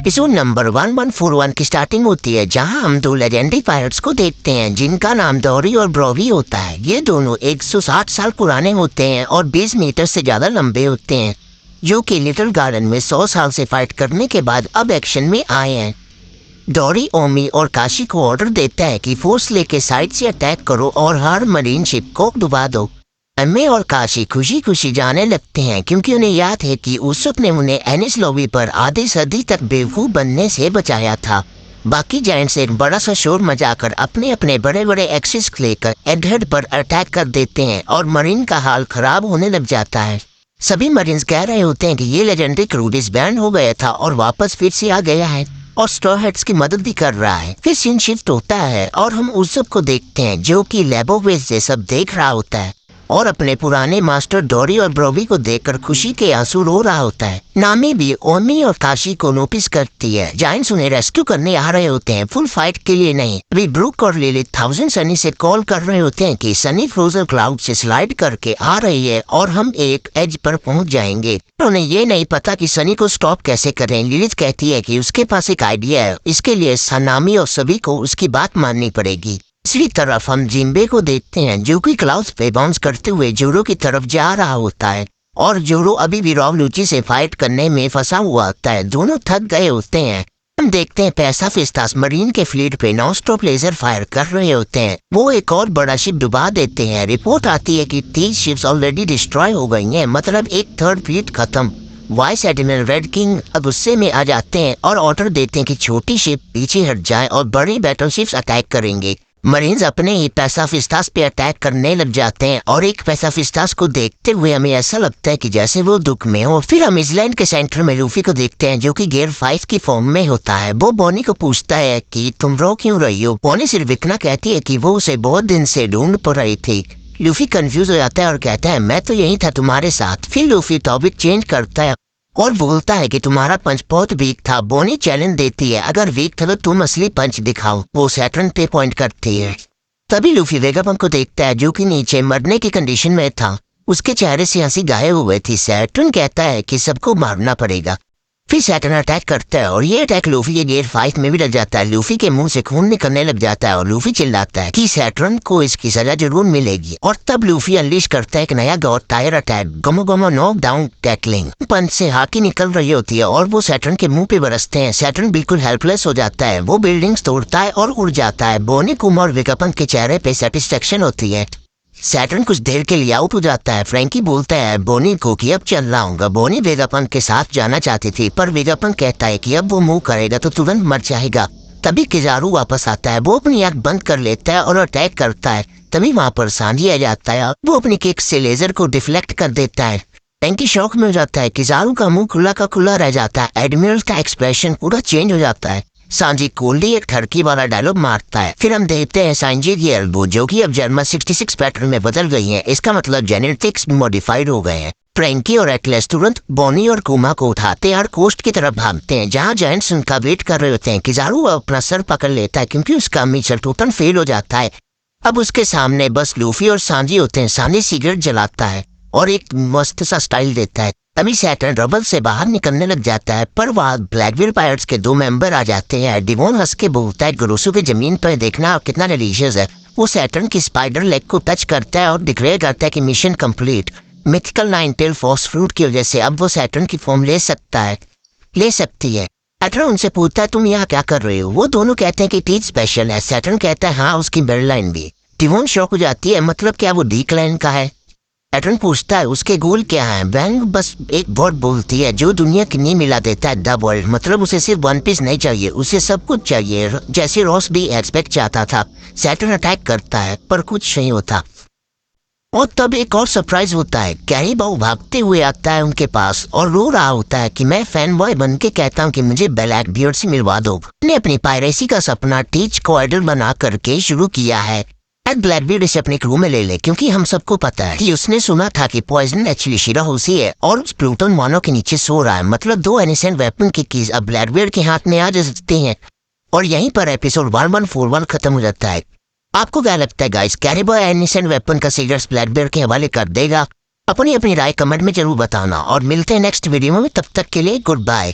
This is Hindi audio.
एपिसोड नंबर 1141 की स्टार्टिंग होती है जहां हम दो लेजेंडरी पायलट्स को देखते हैं जिनका नाम डोरी और ब्रोवी होता है। ये दोनों 160 साल पुराने होते हैं और 20 मीटर से ज्यादा लंबे होते हैं, जो कि लिटिल गार्डन में 100 साल से फाइट करने के बाद अब एक्शन में आए हैं। डोरी ओमी और काशी को ऑर्डर देता है कि फोर्स लेके साइड से अटैक करो और हर मरीन शिप को डुबा दो। एम्मे और काशी खुशी खुशी जाने लगते हैं क्योंकि उन्हें याद है कि उसुक ने उन्हें एनिस लॉबी पर आधी सदी तक बेवकूफ बनने से बचाया था। बाकी जायंट्स एक बड़ा सा शोर मचाकर अपने अपने बड़े बड़े एक्सिस लेकर एडहेड पर अटैक कर देते हैं और मरीन का हाल खराब होने लग जाता है। सभी मरीन्स कह रहे होते हैं कि ये लेजेंडरी क्रू डिसबैंड हो गया था और वापस फिर से आ गया है और स्ट्रॉ हेड्स की मदद भी कर रहा है। फिर सीन शिफ्ट होता है और हम उसुक को देखते हैं जो कि लैबोवेज से सब देख रहा होता है और अपने पुराने मास्टर डोरी और ब्रोवी को देखकर खुशी के आंसू रो रहा होता है। नामी भी ओमी और काशी को नोटिस करती है। जायंट्स उन्हें रेस्क्यू करने आ रहे होते हैं, फुल फाइट के लिए नहीं। अभी ब्रूक और लिलिथ 1000 सनी से कॉल कर रहे होते हैं कि सनी फ्रोजन क्लाउड से स्लाइड करके आ रही है और हम एक एज पर पहुंच जाएंगे। उन्हें ये नहीं पता कि सनी को स्टॉप कैसे करें। लिलिथ कहती है कि उसके पास एक आइडिया है, इसके लिए सनामी और सभी को उसकी बात माननी पड़ेगी। दूसरी तरफ हम जिम्बे को देखते हैं जो कि क्लाउड्स पे बाउंस करते हुए जोरो की तरफ जा रहा होता है और जोरो अभी भी रॉब लूची से फाइट करने में फंसा हुआ होता है। दोनों थक गए होते हैं। हम देखते हैं पैसा फिस्तास मरीन के फ्लीट पे नॉन स्टॉप लेजर फायर कर रहे होते हैं। वो एक और बड़ा शिप डुबा देते हैं। रिपोर्ट आती है कि 30 शिप्स ऑलरेडी डिस्ट्रॉय हो गई हैं, मतलब एक थर्ड फ्लीट खत्म। वाइस एडमिरल रेड किंग अब गुस्से में आ जाते हैं और ऑर्डर देते हैं कि छोटी शिप पीछे हट जाए और बड़ी बैटल शिप्स अटैक करेंगे। मरीन्स अपने ही पैसा फिस्तास पे अटैक करने लग जाते हैं और एक पैसा फिस्तास को देखते हुए हमें ऐसा लगता है कि जैसे वो दुख में हो। फिर हम इसलैंड के सेंटर में लूफी को देखते हैं जो कि गियर 5 की फॉर्म में होता है। वो बोनी को पूछता है कि तुम रो क्यों रही हो। बोनी सिर्फ इतना कहती है कि वो उसे बहुत दिन से ढूंढ पड़ रही थी। लूफी कंफ्यूज हो जाता है और कहता है मैं तो यही था तुम्हारे साथ। फिर लूफी टॉपिक चेंज करता है और बोलता है कि तुम्हारा पंच बहुत वीक था। बोनी चैलेंज देती है अगर वीक था तो तुम असली पंच दिखाओ। वो सैटर्न पे पॉइंट करती है। तभी लूफी वेगापंक को देखता है जो कि नीचे मरने की कंडीशन में था। उसके चेहरे से हंसी गायब हुई थी। सैटर्न कहता है कि सबको मारना पड़ेगा। फिर सैटर्न अटैक करता है और ये अटैक लूफी के गियर 5 में भी लग जाता है। लूफी के मुंह से खून निकलने लग जाता है और लूफी चिल्लाता है कि सैटर्न को इसकी सजा जरूर मिलेगी। और तब लूफी अनलीश करता है एक नया गॉड टायर अटैक, गोमो गोमो नॉक डाउन टैकलिंग। पंच से हाकी निकल रही होती है और वो सैटर्न के मुंह पे बरसते हैं। सैटर्न बिल्कुल हेल्पलेस हो जाता है। वो बिल्डिंग्स तोड़ता है और उड़ जाता है। बोनी कुम और वेगापंक के चेहरे पे सेटिस्फेक्शन होती है। सैटर्न कुछ देर के लिए आउट हो जाता है। फ्रैंकी बोलता है बोनी को कि अब चल रहा हूँ। बोनी वेगापंक के साथ जाना चाहती थी पर वेगापंक कहता है कि अब वो मूव करेगा तो तुरंत मर जाएगा। तभी किजारू वापस आता है। वो अपनी आंख बंद कर लेता है और अटैक करता है। तभी वहाँ पर सांडी आ जाता है। वो अपनी किक से लेजर को डिफ्लेक्ट कर देता है। फ्रैंकी शौक में हो जाता है। किजारू का मुंह खुला का खुला रह जाता है। एडमिरल का एक्सप्रेशन पूरा चेंज हो जाता है। सांजी कोल्डी एक ठरकी वाला डायलॉग मारता है। फिर हम देखते हैं सांजी की एल्बो जो कि अब जर्मा 66 पैटर्न में बदल गई है। इसका मतलब जेनेटिक्स मॉडिफाइड हो गए हैं। फ्रैंकी और एक्लेस तुरंत बोनी और कुमा को उठाते और कोस्ट की तरफ भागते हैं जहां जायंट्स उनका वेट कर रहे होते हैं। किजारू अपना सर पकड़ लेता है क्योंकि उसका मिचल टोटल फेल हो जाता है। अब उसके सामने बस लूफी और सांजी होते हैं। सांजी सिगरेट जलाता है और एक मस्त सा स्टाइल देता है। तभी सैटर्न रबल से बाहर निकलने लग जाता है पर वहाँ ब्लैकबीयर पायरेट्स के 2 मेंबर आ जाते हैं। डिवोन हंस के बोलता है ग्रोसो की जमीन पर देखना कितना डिलीशियस है। वो सैटर्न की स्पाइडर लेग को टच करता है और डिक्लेयर करता है कि mission complete. Mythical 9 tail fox fruit की वजह से अब वो सैटर्न की फॉर्म ले सकती है। सैटर्न उनसे पूछता है तुम यहाँ क्या कर रहे हो। वो दोनों कहते हैं कि टीच स्पेशल है। सैटर्न कहता है हाँ उसकी बेडलाइन भी। डिवोन शॉक हो जाती है, मतलब क्या वो डीक्लाइन का है। सैटर्न पूछता है उसके गोल क्या है। बैंग बस एक वर्ड बोलती है जो दुनिया की नहीं मिला देता है, द वर्ल्ड। मतलब उसे सिर्फ वन पीस नहीं चाहिए, उसे सब कुछ चाहिए जैसे रॉस भी एक्सपेक्ट चाहता था। सैटर्न अटैक करता है पर कुछ नहीं होता। और तब एक और सरप्राइज होता है। कैरी बाऊ भागते हुए आता है उनके पास और रो रहा होता है कि मैं फैन बॉय बन के कहता हूँ कि मुझे ब्लैक बियर्ड से मिलवा दो। ने अपनी पायरेसी का सपना टीच को आइडल बना करके शुरू किया है। ब्लैकबीर्ड इसे अपने क्रू में ले ले क्योंकि हम सबको पता है कि उसने सुना था कि पॉइजन एक्चुअली शिराहोशी है और उस प्लूटन मानो के नीचे सो रहा है। मतलब 2 इनोसेंट वेपन की कीज अब ब्लैकबीर्ड के हाथ में आ जा सकते हैं। और यहीं पर एपिसोड 1141 खत्म हो जाता है। आपको क्या लगता है guys, carry boy innocent weapon का सीरियस ब्लैकबीर्ड के हवाले कर देगा? अपनी राय कमेंट में जरूर बताना और मिलते हैं नेक्स्ट वीडियो में। तब तक के लिए गुड बाय।